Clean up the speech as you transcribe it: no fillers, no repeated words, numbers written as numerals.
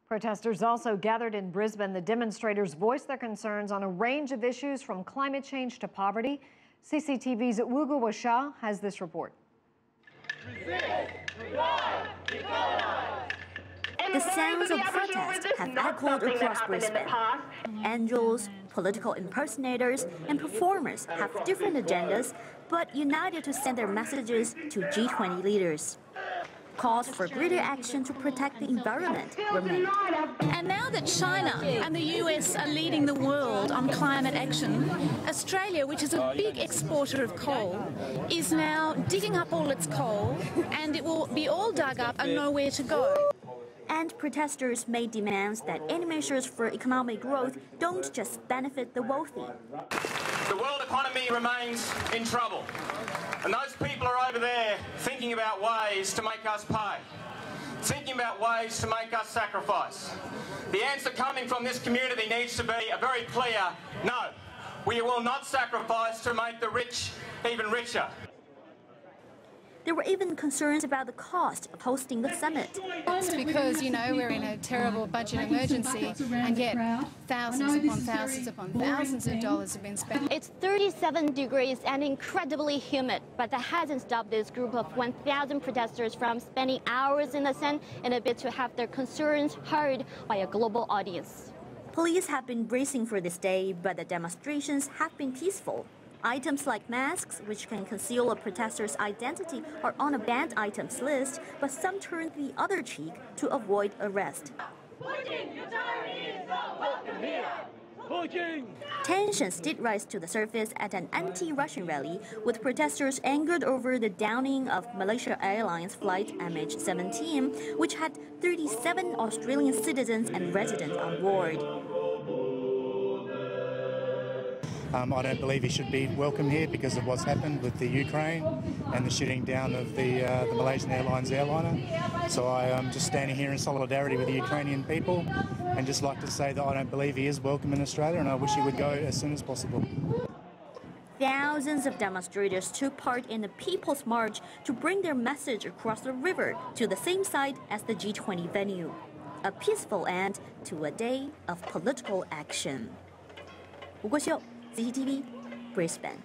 Protesters also gathered in Brisbane. The demonstrators voiced their concerns on a range of issues from climate change to poverty. CCTV's Guoxiu has this report. The sounds of protest have echoed across Brisbane. Angels, political impersonators, and performers have different agendas, but united to send their messages to G20 leaders. Calls for greater action to protect the environment were made. And now that China and the US are leading the world on climate action, Australia, which is a big exporter of coal, is now digging up all its coal, and it will be all dug up and nowhere to go. And protesters made demands that any measures for economic growth don't just benefit the wealthy. The world economy remains in trouble, and those people are over there thinking about ways to make us pay, thinking about ways to make us sacrifice. The answer coming from this community needs to be a very clear no. We will not sacrifice to make the rich even richer. There were even concerns about the cost of hosting the summit. It's because, we're in a terrible budget emergency, and yet thousands upon thousands of dollars have been spent. It's 37 degrees and incredibly humid, but that hasn't stopped this group of 1,000 protesters from spending hours in the sun in a bid to have their concerns heard by a global audience. Police have been bracing for this day, but the demonstrations have been peaceful. Items like masks, which can conceal a protester's identity, are on a banned items list, but some turn the other cheek to avoid arrest. Tensions did rise to the surface at an anti-Russian rally, with protesters angered over the downing of Malaysia Airlines flight MH17, which had 37 Australian citizens and residents on board. I don't believe he should be welcome here because of what's happened with the Ukraine and the shooting down of the Malaysian Airlines airliner. So I am just standing here in solidarity with the Ukrainian people and just like to say that I don't believe he is welcome in Australia, and I wish he would go as soon as possible. Thousands of demonstrators took part in the People's March to bring their message across the river to the same site as the G20 venue. A peaceful end to a day of political action. Guoxiu, CCTV, Brisbane.